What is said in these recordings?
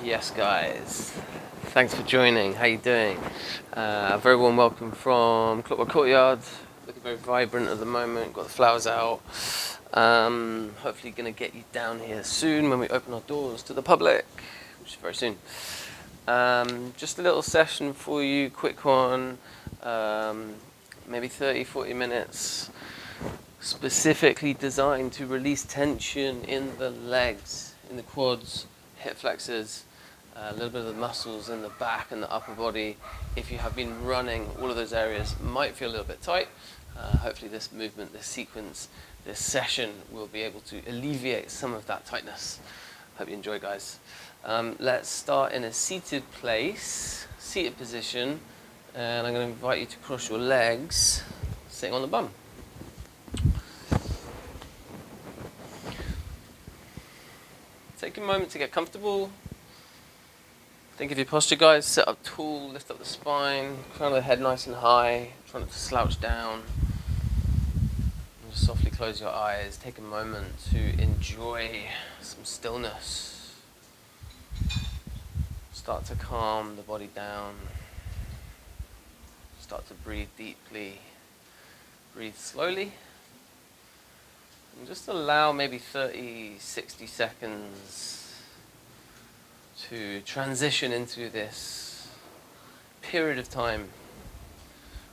Yes, guys. Thanks for joining. How you doing? Very warm welcome from Clockwork Courtyard. Looking very vibrant at the moment. Got the flowers out. Hopefully, going to get you down here soon when we open our doors to the public, which is very soon. Just a little session for you, quick one. Maybe 30-40 minutes. Specifically designed to release tension in the legs, in the quads, hip flexors, a little bit of the muscles in the back and the upper body. If you have been running, all of those areas might feel a little bit tight. Hopefully this movement, this sequence, this session will be able to alleviate some of that tightness. Hope you enjoy, guys. Let's start in a seated place, seated position, and I'm going to invite you to cross your legs, sitting on the bum. Take a moment to get comfortable. Think of your posture, guys. Sit up tall, lift up the spine, crown of the head nice and high. Try not to slouch down. And just softly close your eyes. Take a moment to enjoy some stillness. Start to calm the body down. Start to breathe deeply. Breathe slowly. And just allow maybe 30, 60 seconds to transition into this period of time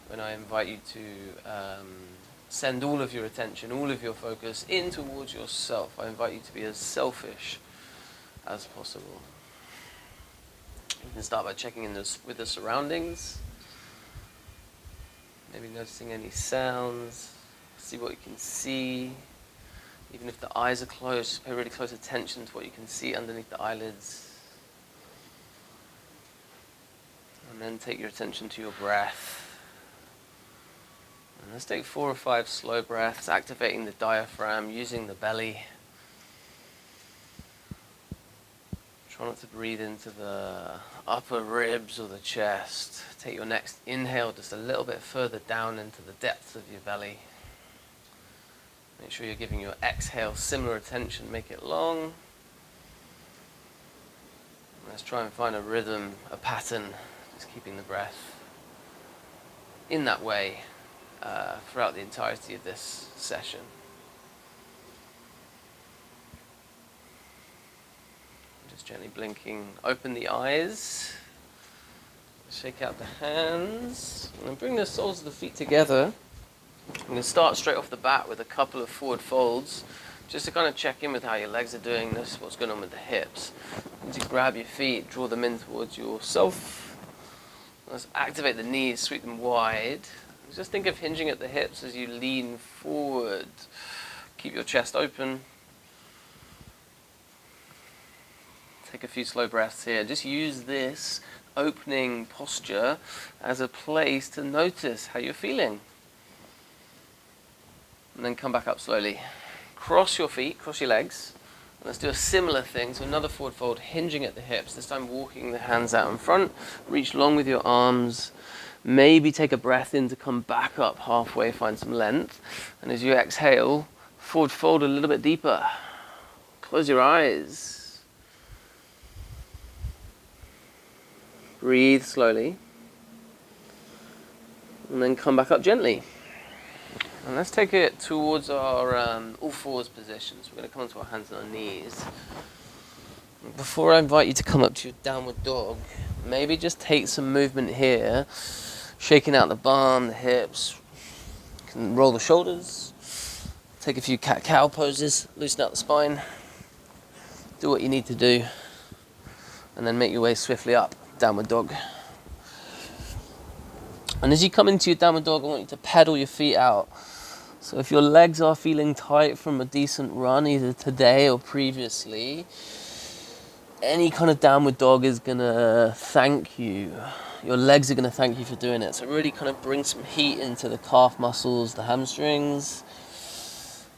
when I invite you to send all of your attention, all of your focus in towards yourself. I invite you to be as selfish as possible. You can start by checking in with the surroundings, maybe noticing any sounds, see what you can see. Even if the eyes are closed, just pay really close attention to what you can see underneath the eyelids. And then take your attention to your breath. And let's take 4 or 5 slow breaths, activating the diaphragm, using the belly. Try not to breathe into the upper ribs or the chest. Take your next inhale just a little bit further down into the depths of your belly. Make sure you're giving your exhale similar attention, make it long. Let's try and find a rhythm, a pattern, just keeping the breath in that way throughout the entirety of this session. Just gently blinking, open the eyes, shake out the hands, and then bring the soles of the feet together. I'm going to start straight off the bat with a couple of forward folds, just to kind of check in with how your legs are doing. Notice what's going on with the hips. As you grab your feet, draw them in towards yourself. Let's activate the knees, sweep them wide. Just think of hinging at the hips as you lean forward. Keep your chest open. Take a few slow breaths here. Just use this opening posture as a place to notice how you're feeling. And then come back up slowly. Cross your feet, cross your legs. And let's do a similar thing. So another forward fold, hinging at the hips. This time walking the hands out in front. Reach long with your arms. Maybe take a breath in to come back up halfway, find some length. And as you exhale, forward fold a little bit deeper. Close your eyes. Breathe slowly. And then come back up gently. And let's take it towards our all fours positions. We're going to come onto our hands and our knees. Before I invite you to come up to your downward dog, maybe just take some movement here, shaking out the bum, the hips. You can roll the shoulders, take a few cat-cow poses, loosen out the spine, do what you need to do, and then make your way swiftly up, downward dog. And as you come into your downward dog, I want you to pedal your feet out. So if your legs are feeling tight from a decent run, either today or previously, any kind of downward dog is going to thank you. Your legs are going to thank you for doing it. So really kind of bring some heat into the calf muscles, the hamstrings,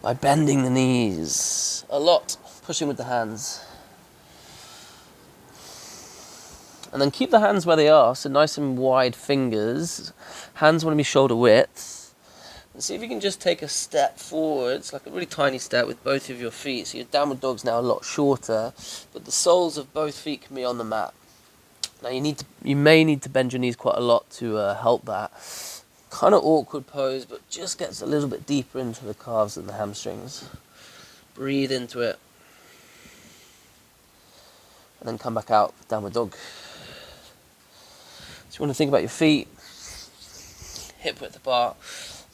by bending the knees a lot, pushing with the hands. And then keep the hands where they are, so nice and wide fingers. Hands want to be shoulder width. And see if you can just take a step forwards, like a really tiny step with both of your feet. So your downward dog's now a lot shorter, but the soles of both feet can be on the mat. Now you may need to bend your knees quite a lot to help that. Kind of awkward pose, but just gets a little bit deeper into the calves and the hamstrings. Breathe into it. And then come back out, downward dog. So you want to think about your feet, hip width apart.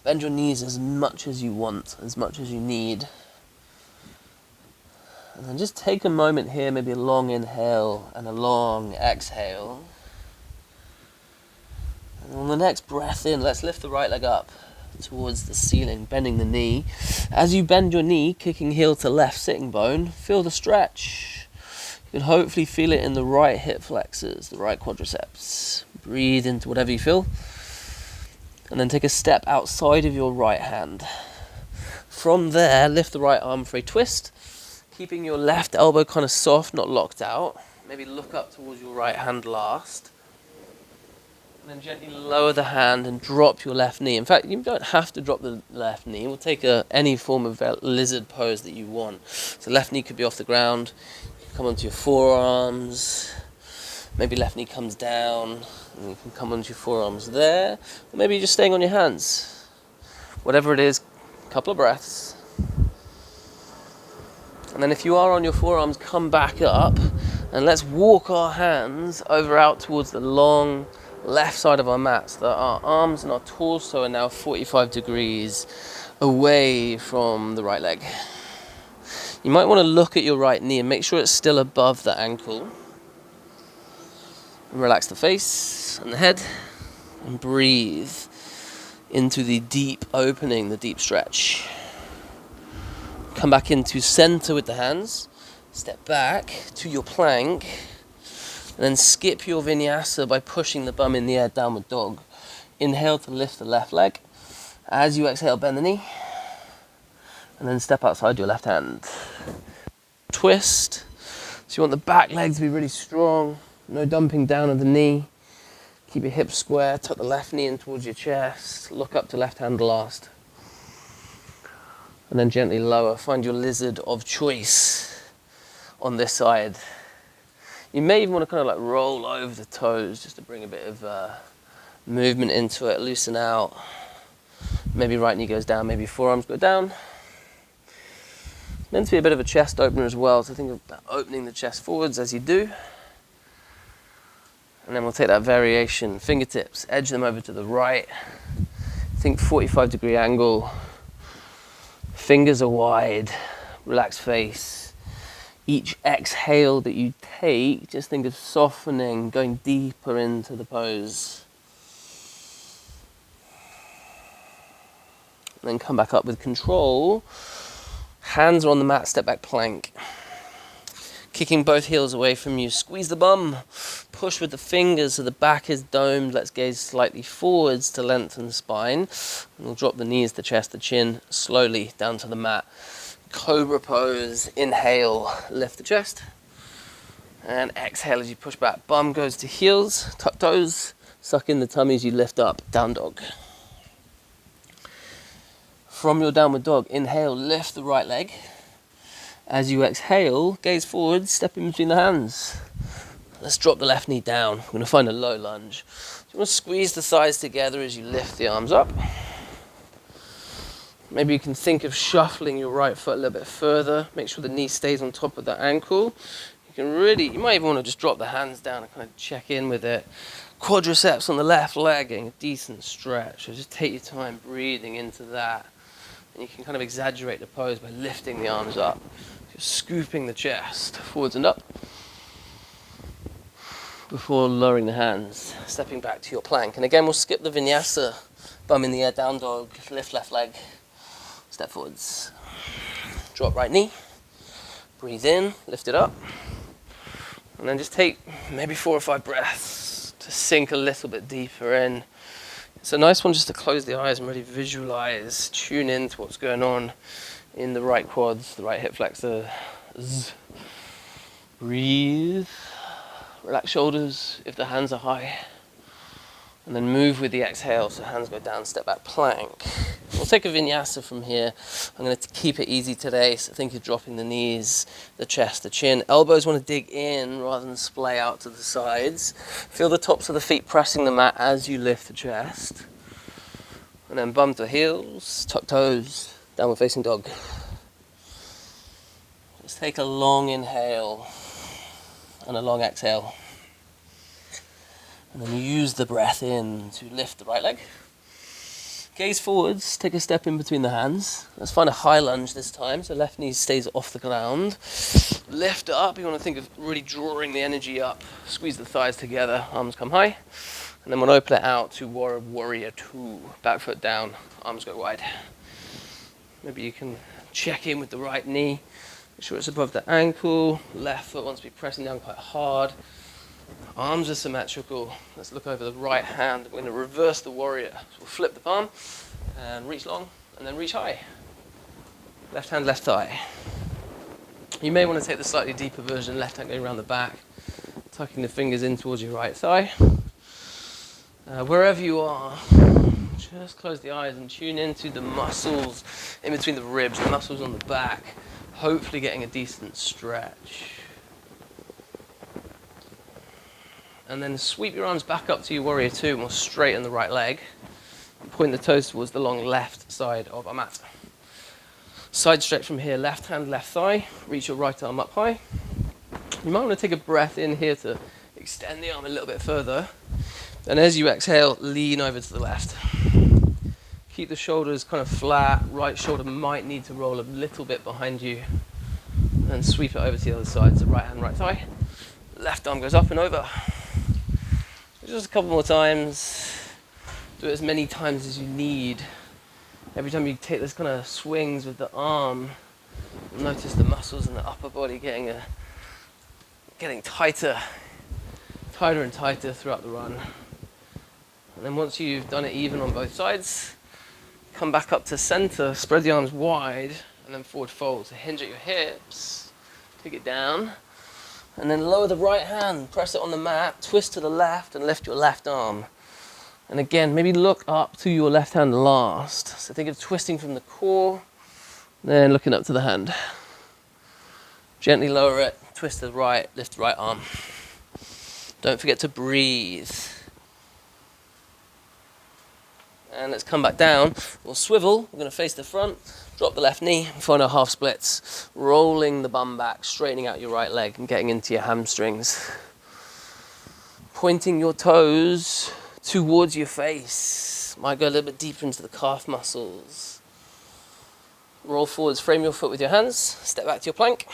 Bend your knees as much as you want, as much as you need. And then just take a moment here, maybe a long inhale and a long exhale. And on the next breath in, let's lift the right leg up towards the ceiling, bending the knee. As you bend your knee, kicking heel to left sitting bone, feel the stretch. You can hopefully feel it in the right hip flexors, the right quadriceps. Breathe into whatever you feel. And then take a step outside of your right hand. From there, lift the right arm for a twist, keeping your left elbow kind of soft, not locked out. Maybe look up towards your right hand last. And then gently lower the hand and drop your left knee. In fact, you don't have to drop the left knee. We'll take any form of lizard pose that you want. So left knee could be off the ground. You can come onto your forearms. Maybe left knee comes down. And you can come onto your forearms there. Or maybe you're just staying on your hands. Whatever it is, a couple of breaths. And then if you are on your forearms, come back up. And let's walk our hands over out towards the long left side of our mat, so that our arms and our torso are now 45 degrees away from the right leg. You might want to look at your right knee and make sure it's still above the ankle. And relax the face and the head and breathe into the deep opening, the deep stretch. Come back into center with the hands, step back to your plank. And then skip your vinyasa by pushing the bum in the air, downward dog. Inhale to lift the left leg. As you exhale, bend the knee. And then step outside your left hand. Twist. So you want the back leg to be really strong. No dumping down of the knee. Keep your hips square. Tuck the left knee in towards your chest. Look up to left hand last. And then gently lower. Find your lizard of choice on this side. You may even want to kind of like roll over the toes just to bring a bit of movement into it, loosen out. Maybe right knee goes down, maybe forearms go down. It's meant to be a bit of a chest opener as well, so think about opening the chest forwards as you do. And then we'll take that variation, fingertips, edge them over to the right. Think 45-degree angle. Fingers are wide, relaxed face. Each exhale that you take, just think of softening, going deeper into the pose. And then come back up with control. Hands are on the mat, step back plank. Kicking both heels away from you. Squeeze the bum. Push with the fingers so the back is domed. Let's gaze slightly forwards to lengthen the spine. And we'll drop the knees, the chest, the chin slowly down to the mat. Cobra pose, inhale, lift the chest, and exhale as you push back. Bum goes to heels, tuck toes, suck in the tummy as you lift up, down dog. From your downward dog, inhale, lift the right leg. As you exhale, gaze forward, step in between the hands. Let's drop the left knee down. We're going to find a low lunge. So you want to squeeze the thighs together as you lift the arms up. Maybe you can think of shuffling your right foot a little bit further. Make sure the knee stays on top of the ankle. You might even want to just drop the hands down and kind of check in with it. Quadriceps on the left leg, getting a decent stretch. So just take your time breathing into that. And you can kind of exaggerate the pose by lifting the arms up. Just scooping the chest forwards and up. Before lowering the hands, stepping back to your plank. And again, we'll skip the vinyasa. Bum in the air, down dog, lift left leg. Step forwards, drop right knee, breathe in, lift it up, and then just take maybe 4 or 5 breaths to sink a little bit deeper in. It's a nice one just to close the eyes and really visualize, tune in to what's going on in the right quads, the right hip flexors. Breathe, relax shoulders if the hands are high, and then move with the exhale, so hands go down, step back, plank. We'll take a vinyasa from here. I'm going to keep it easy today, so think of dropping the knees, the chest, the chin. Elbows want to dig in rather than splay out to the sides. Feel the tops of the feet pressing the mat as you lift the chest. And then bum to heels, tuck toes, downward facing dog. Let's take a long inhale and a long exhale. And then use the breath in to lift the right leg. Gaze forwards, take a step in between the hands. Let's find a high lunge this time, so left knee stays off the ground. Lift up, you want to think of really drawing the energy up. Squeeze the thighs together, arms come high. And then we'll open it out to warrior two. Back foot down, arms go wide. Maybe you can check in with the right knee. Make sure it's above the ankle. Left foot wants to be pressing down quite hard. Arms are symmetrical. Let's look over the right hand. We're going to reverse the warrior. So we'll flip the palm and reach long and then reach high. Left hand, left thigh. You may want to take the slightly deeper version, left hand going around the back, tucking the fingers in towards your right thigh. Wherever you are, just close the eyes and tune into the muscles in between the ribs, the muscles on the back, hopefully getting a decent stretch. And then sweep your arms back up to your warrior two, and we'll straighten the right leg. Point the toes towards the long left side of our mat. Side stretch from here, left hand, left thigh. Reach your right arm up high. You might want to take a breath in here to extend the arm a little bit further. And as you exhale, lean over to the left. Keep the shoulders kind of flat. Right shoulder might need to roll a little bit behind you. And sweep it over to the other side. So right hand, right thigh. Left arm goes up and over. Just a couple more times. Do it as many times as you need. Every time you take this kind of swings with the arm, you'll notice the muscles in the upper body getting tighter and tighter throughout the run. And then once you've done it even on both sides, come back up to center, spread the arms wide, and then forward fold. So hinge at your hips, take it down. And then lower the right hand, press it on the mat, twist to the left and lift your left arm. And again, maybe look up to your left hand last. So think of twisting from the core, then looking up to the hand. Gently lower it, twist to the right, lift the right arm. Don't forget to breathe. And let's come back down. We'll swivel, we're going to face the front, drop the left knee, find our half splits, rolling the bum back, straightening out your right leg and getting into your hamstrings. Pointing your toes towards your face. Might go a little bit deeper into the calf muscles. Roll forwards, frame your foot with your hands, step back to your plank.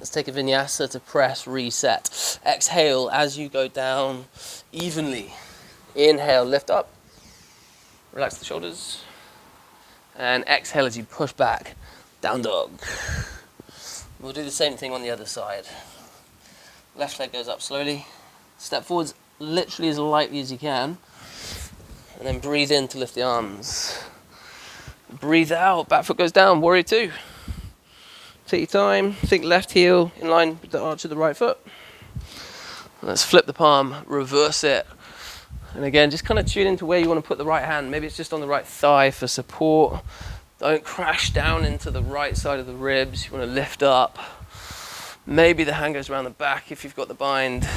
Let's take a vinyasa to press, reset. Exhale as you go down evenly. Inhale, lift up. Relax the shoulders. And exhale as you push back, down dog. We'll do the same thing on the other side. Left leg goes up slowly. Step forwards literally as lightly as you can. And then breathe in to lift the arms. Breathe out, back foot goes down, warrior two. Take your time, think left heel in line with the arch of the right foot. Let's flip the palm, reverse it. And again, just kind of tune into where you want to put the right hand. Maybe it's just on the right thigh for support. Don't crash down into the right side of the ribs. You want to lift up. Maybe the hand goes around the back if you've got the bind.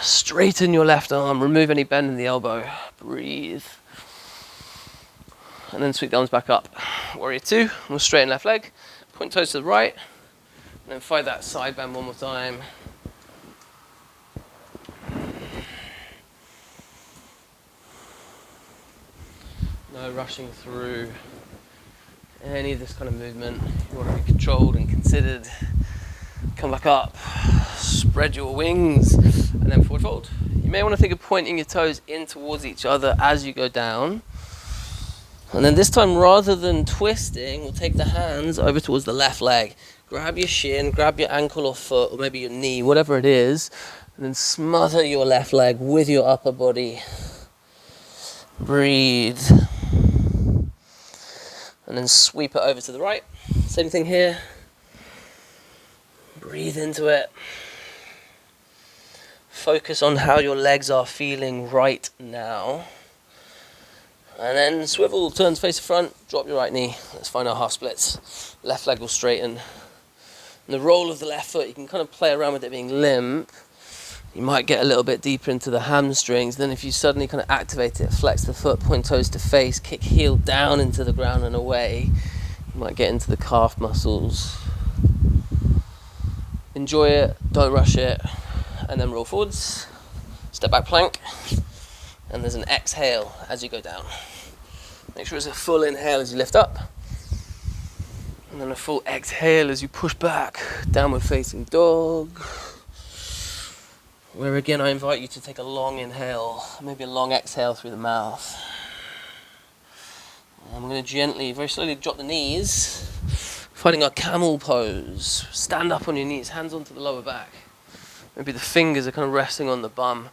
Straighten your left arm. Remove any bend in the elbow. Breathe. And then sweep the arms back up. Warrior two. We'll straighten left leg. Point toes to the right. And then find that side bend one more time. No rushing through any of this kind of movement. You want to be controlled and considered. Come back up, spread your wings, and then forward fold. You may want to think of pointing your toes in towards each other as you go down. And then this time, rather than twisting, we'll take the hands over towards the left leg. Grab your shin, grab your ankle or foot, or maybe your knee, whatever it is, and then smother your left leg with your upper body. Breathe. And then sweep it over to the right. Same thing here. Breathe into it. Focus on how your legs are feeling right now. And then swivel, turns face to front, drop your right knee. Let's find our half splits. Left leg will straighten. And the roll of the left foot, you can kind of play around with it being limp. You might get a little bit deeper into the hamstrings. Then if you suddenly kind of activate it, flex the foot, point toes to face, kick heel down into the ground and away, you might get into the calf muscles. Enjoy it, don't rush it, and then roll forwards. Step back plank, and there's an exhale as you go down. Make sure it's a full inhale as you lift up, and then a full exhale as you push back, downward facing dog. Where again I invite you to take a long inhale, maybe a long exhale through the mouth. And we're going to gently, very slowly drop the knees, finding our camel pose. Stand up on your knees, hands onto the lower back. Maybe the fingers are kind of resting on the bum.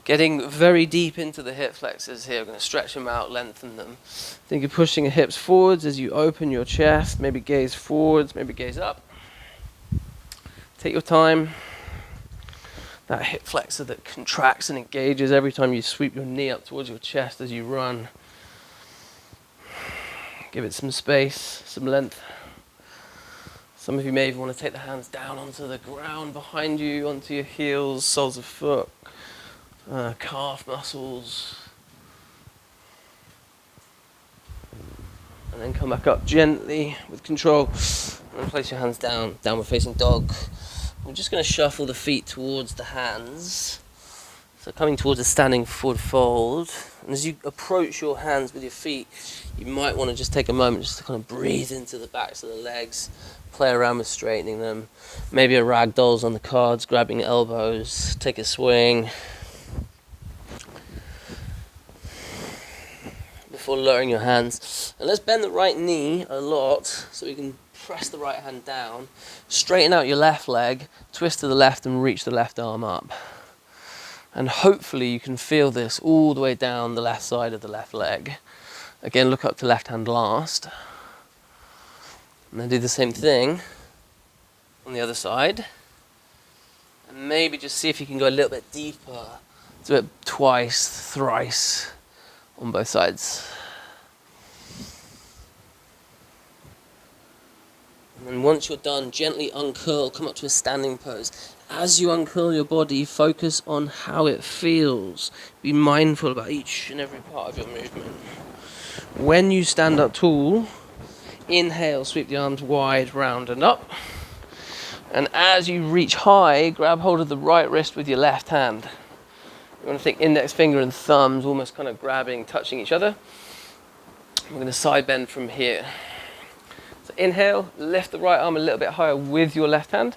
Getting very deep into the hip flexors here. We're going to stretch them out, lengthen them. Think you're pushing your hips forwards as you open your chest. Maybe gaze forwards, maybe gaze up. Take your time. That hip flexor that contracts and engages every time you sweep your knee up towards your chest as you run. Give it some space, some length. Some of you may even want to take the hands down onto the ground behind you, onto your heels, soles of foot, calf muscles. And then come back up gently with control. And place your hands down, downward facing dog. We're just going to shuffle the feet towards the hands. So coming towards a standing forward fold. And as you approach your hands with your feet, you might want to just take a moment just to kind of breathe into the backs of the legs. Play around with straightening them. Maybe a ragdolls on the cards, grabbing elbows. Take a swing. Before lowering your hands. And let's bend the right knee a lot so we can press the right hand down. Straighten out your left leg. Twist to the left and reach the left arm up. And hopefully you can feel this all the way down the left side of the left leg. Again, look up to left hand last. And then do the same thing on the other side. And maybe just see if you can go a little bit deeper. Do it twice, thrice on both sides. And then once you're done, gently uncurl, come up to a standing pose. As you uncurl your body, focus on how it feels. Be mindful about each and every part of your movement. When you stand up tall, inhale, sweep the arms wide, round and up. And as you reach high, grab hold of the right wrist with your left hand. You want to think index finger and thumbs almost kind of grabbing, touching each other. We're going to side bend from here. So inhale, lift the right arm a little bit higher with your left hand.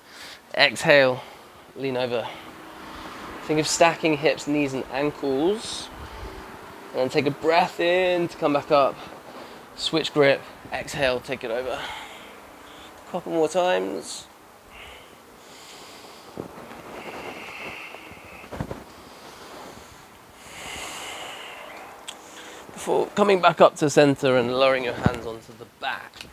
Exhale, lean over. Think of stacking hips, knees and ankles. And then take a breath in to come back up. Switch grip, exhale, take it over. A couple more times. Before coming back up to center and lowering your hands onto the back.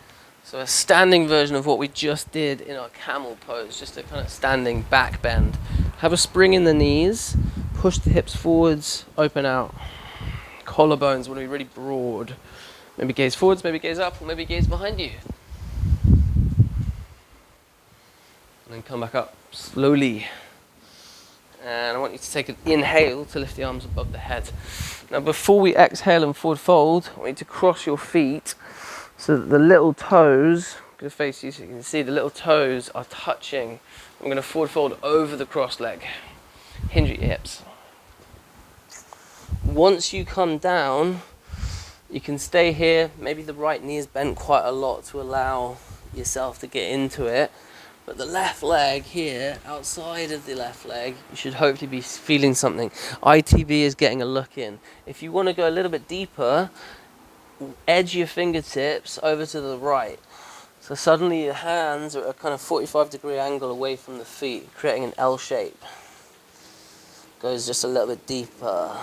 So a standing version of what we just did in our camel pose, just a kind of standing back bend. Have a spring in the knees, push the hips forwards, open out. Collarbones want to be really broad. Maybe gaze forwards, maybe gaze up, or maybe gaze behind you. And then come back up slowly. And I want you to take an inhale to lift the arms above the head. Now before we exhale and forward fold, I want you to cross your feet so that the little toes, I'm going to face you so you can see the little toes are touching. I'm going to forward fold over the cross leg. Hinge at your hips. Once you come down, you can stay here. Maybe the right knee is bent quite a lot to allow yourself to get into it. But the left leg here, outside of the left leg, you should hopefully be feeling something. ITB is getting a look in. If you want to go a little bit deeper, edge your fingertips over to the right. So suddenly your hands are at a kind of 45-degree angle away from the feet, creating an L shape. Goes just a little bit deeper.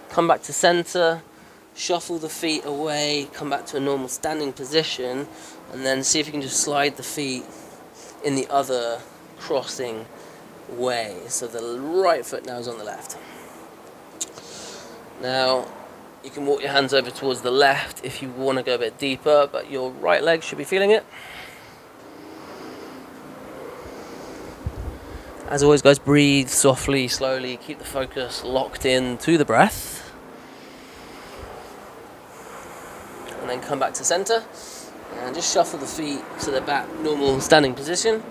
Come back to center, shuffle the feet away, come back to a normal standing position, and then see if you can just slide the feet in the other crossing way. So the right foot now is on the left. Now, You can walk your hands over towards the left if you want to go a bit deeper, but your right leg should be feeling it. As always, guys, breathe softly, slowly, keep the focus locked in to the breath. And then come back to center and just shuffle the feet to the back, normal standing position.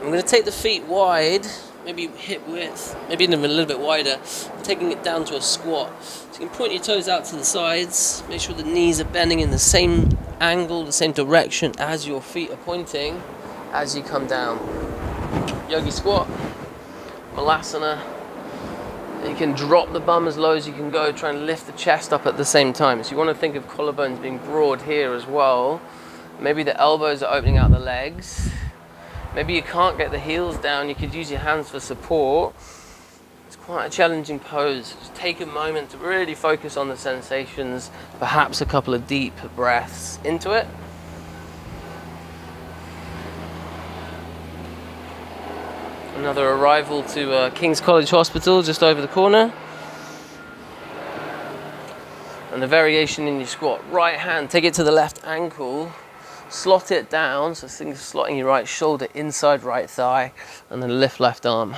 I'm going to take the feet wide, maybe hip width, maybe even a little bit wider, taking it down to a squat. So you can point your toes out to the sides, make sure the knees are bending in the same angle, the same direction as your feet are pointing as you come down. Yogi squat, Malasana. You can drop the bum as low as you can go, try and lift the chest up at the same time. So you want to think of collarbones being broad here as well. Maybe the elbows are opening out the legs. Maybe you can't get the heels down, you could use your hands for support. It's quite a challenging pose. Just take a moment to really focus on the sensations, perhaps a couple of deep breaths into it. Another arrival to King's College Hospital just over the corner. And the variation in your squat. Right hand, take it to the left ankle, slot it down, so think of slotting your right shoulder inside right thigh, and then lift left arm.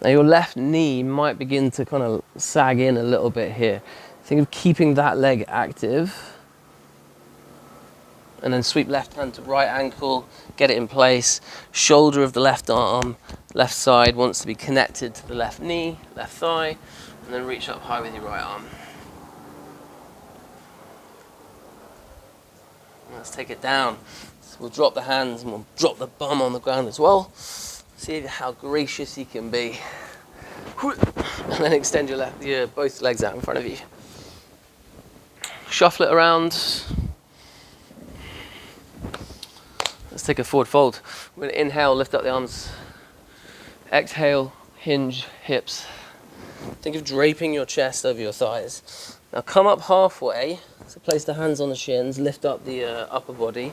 Now your left knee might begin to kind of sag in a little bit here. Think of keeping that leg active. And then sweep left hand to right ankle, get it in place. Shoulder of the left arm, left side wants to be connected to the left knee, left thigh, and then reach up high with your right arm. Let's take it down. So we'll drop the hands and we'll drop the bum on the ground as well. See how gracious you can be. And then extend your both legs out in front of you. Shuffle it around. Let's take a forward fold. We're going to inhale, lift up the arms. Exhale, hinge, hips. Think of draping your chest over your thighs. Now come up halfway, so place the hands on the shins, lift up the upper body.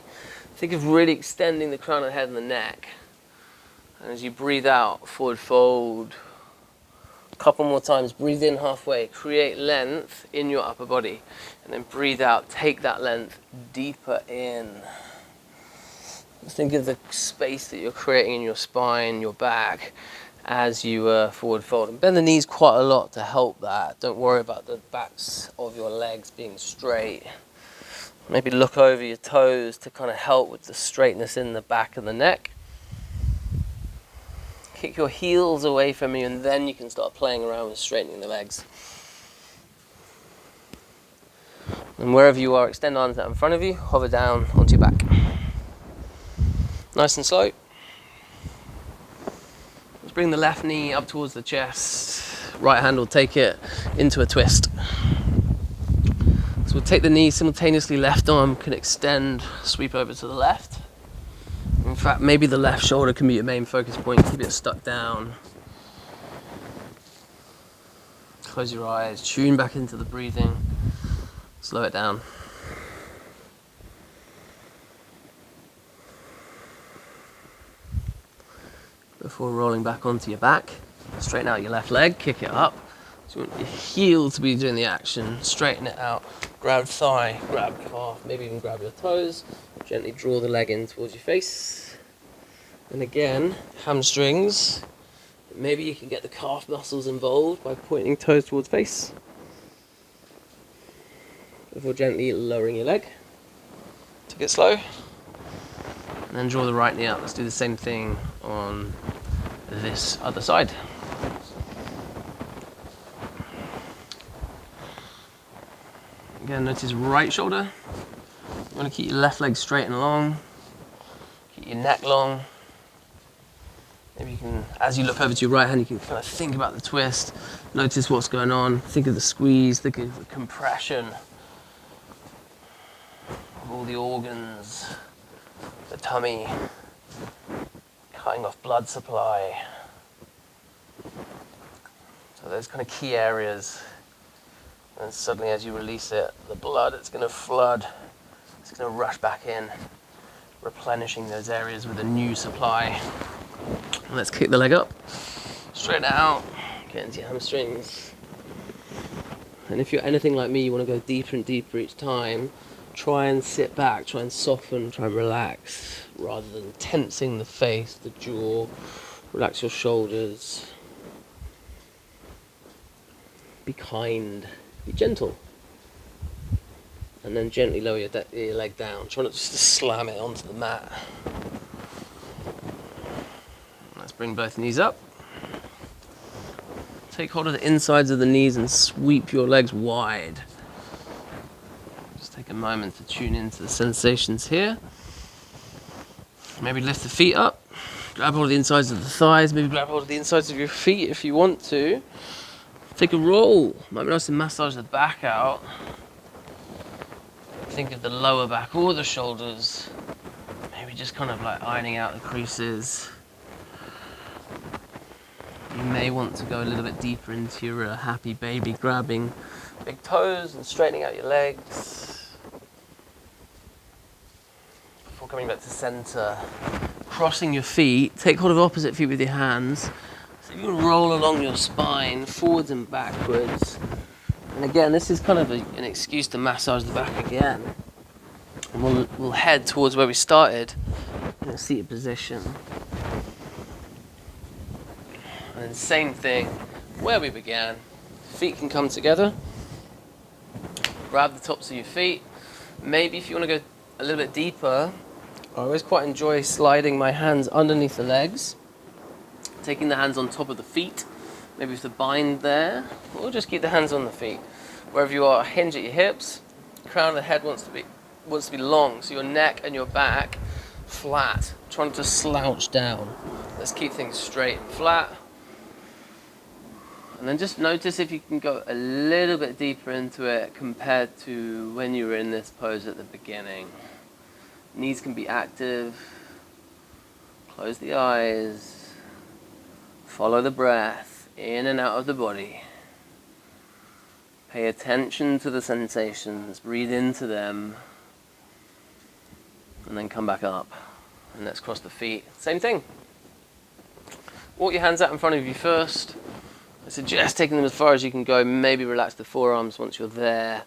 Think of really extending the crown of the head and the neck. And as you breathe out, forward fold. A couple more times, breathe in halfway, create length in your upper body. And then breathe out, take that length deeper in. Think of the space that you're creating in your spine, your back, as you forward fold. And bend the knees quite a lot to help that. Don't worry about the backs of your legs being straight. Maybe look over your toes to kind of help with the straightness in the back and the neck. Kick your heels away from you, and then you can start playing around with straightening the legs. And wherever you are, extend arms out in front of you, hover down onto your back. Nice and slow. Let's bring the left knee up towards the chest. Right hand will take it into a twist. So we'll take the knee simultaneously, left arm can extend, sweep over to the left. In fact, maybe the left shoulder can be your main focus point. Keep it stuck down. Close your eyes, tune back into the breathing. Slow it down. Before rolling back onto your back, straighten out your left leg, kick it up. So you want your heel to be doing the action, straighten it out, grab thigh, grab calf, maybe even grab your toes, gently draw the leg in towards your face. And again, hamstrings, maybe you can get the calf muscles involved by pointing toes towards face. Before gently lowering your leg. Take it slow. And then draw the right knee out. Let's do the same thing on this other side. Again, notice right shoulder. You want to keep your left leg straight and long. Keep your neck long. Maybe you can, as you look over to your right hand, you can kind of think about the twist. Notice what's going on. Think of the squeeze, think of the compression of all the organs. The tummy, cutting off blood supply. So those kind of key areas. And suddenly as you release it, the blood, it's going to flood. It's going to rush back in, replenishing those areas with a new supply. And let's kick the leg up. Straighten it out. Get into your hamstrings. And if you're anything like me, you want to go deeper and deeper each time, try and sit back, try and soften, try and relax, rather than tensing the face, the jaw. Relax your shoulders. Be kind, be gentle. And then gently lower your leg down. Try not just to slam it onto the mat. Let's bring both knees up. Take hold of the insides of the knees and sweep your legs wide. Just take a moment to tune into the sensations here. Maybe lift the feet up. Grab hold of the insides of the thighs. Maybe grab hold of the insides of your feet if you want to. Take a roll. Might be nice to massage the back out. Think of the lower back or the shoulders. Maybe just kind of like ironing out the creases. You may want to go a little bit deeper into your happy baby, grabbing big toes and straightening out your legs. Before coming back to center, crossing your feet, take hold of opposite feet with your hands. So you can roll along your spine, forwards and backwards. And again, this is kind of an excuse to massage the back again. And we'll head towards where we started, in a seated position. And same thing, where we began. Feet can come together. Grab the tops of your feet. Maybe if you want to go a little bit deeper, I always quite enjoy sliding my hands underneath the legs, taking the hands on top of the feet, maybe with the bind there, or just keep the hands on the feet. Wherever you are, hinge at your hips. Crown of the head wants to be long, so your neck and your back flat, trying to slouch down. Let's keep things straight and flat. And then just notice if you can go a little bit deeper into it compared to when you were in this pose at the beginning. Knees can be active. Close the eyes. Follow the breath in and out of the body. Pay attention to the sensations. Breathe into them. And then come back up. And let's cross the feet. Same thing. Walk your hands out in front of you first. I suggest taking them as far as you can go. Maybe relax the forearms once you're there.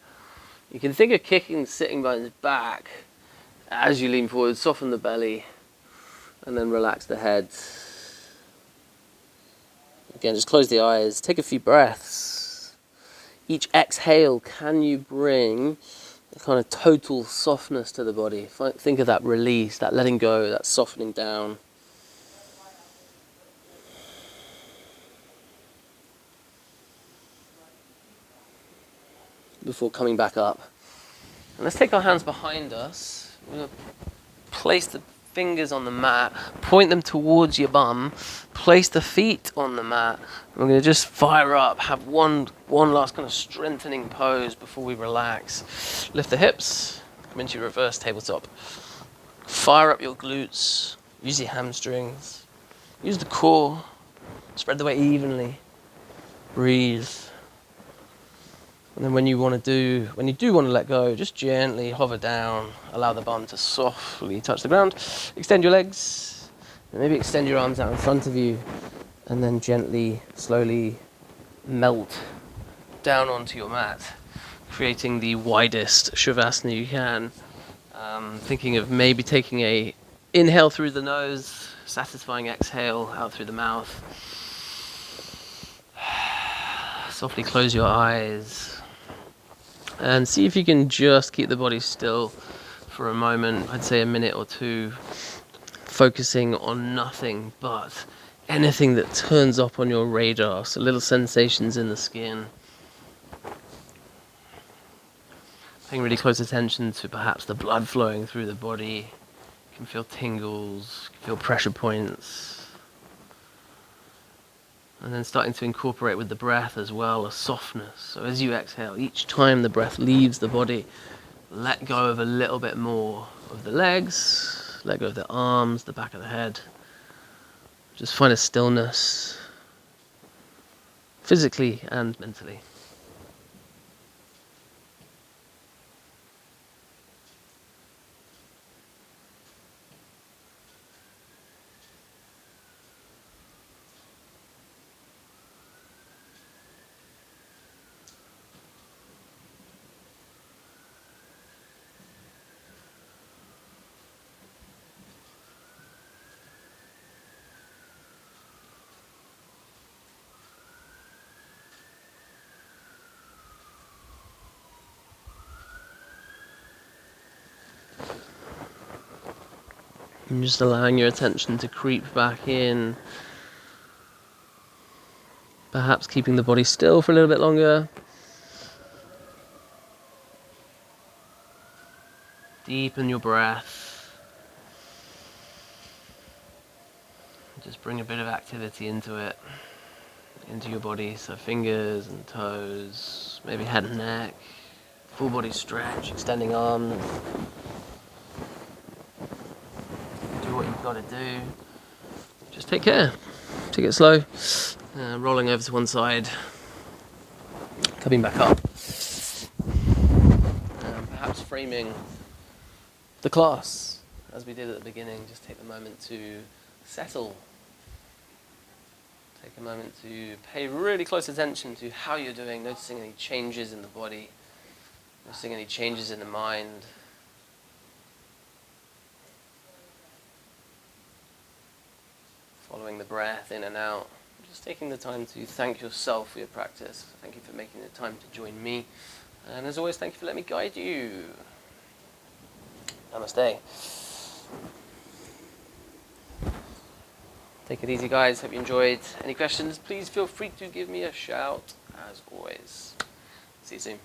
You can think of kicking the sitting bones back as you lean forward. Soften the belly. And then relax the head. Again, just close the eyes. Take a few breaths. Each exhale, can you bring a kind of total softness to the body? Think of that release, that letting go, that softening down. Before coming back up. And let's take our hands behind us. We're going to place the fingers on the mat, point them towards your bum, place the feet on the mat. We're going to just fire up, have one last kind of strengthening pose before we relax. Lift the hips, come into your reverse tabletop. Fire up your glutes, use your hamstrings, use the core, spread the weight evenly, breathe. And then when you do want to let go, just gently hover down, allow the bum to softly touch the ground. Extend your legs, and maybe extend your arms out in front of you, and then gently, slowly melt down onto your mat, creating the widest Shavasana you can. Thinking of maybe taking a inhale through the nose, satisfying exhale out through the mouth. Softly close your eyes. And see if you can just keep the body still for a moment, I'd say a minute or two, focusing on nothing but anything that turns up on your radar, so little sensations in the skin. Paying really close attention to perhaps the blood flowing through the body. You can feel tingles, you can feel pressure points. And then starting to incorporate with the breath as well, a softness. So as you exhale, each time the breath leaves the body, let go of a little bit more of the legs, let go of the arms, the back of the head. Just find a stillness, physically and mentally. And just allowing your attention to creep back in. Perhaps keeping the body still for a little bit longer. Deepen your breath. Just bring a bit of activity into it, into your body. So fingers and toes, maybe head and neck, full body stretch, extending arms. Do what you've got to do. Just take care. Take it slow. Rolling over to one side, coming back up. Perhaps framing the class as we did at the beginning. Just take the moment to settle. Take a moment to pay really close attention to how you're doing, noticing any changes in the body, noticing any changes in the mind. Following the breath in and out. Just taking the time to thank yourself for your practice. Thank you for making the time to join me. And as always, thank you for letting me guide you. Namaste. Take it easy, guys. Hope you enjoyed. Any questions, please feel free to give me a shout, as always. See you soon.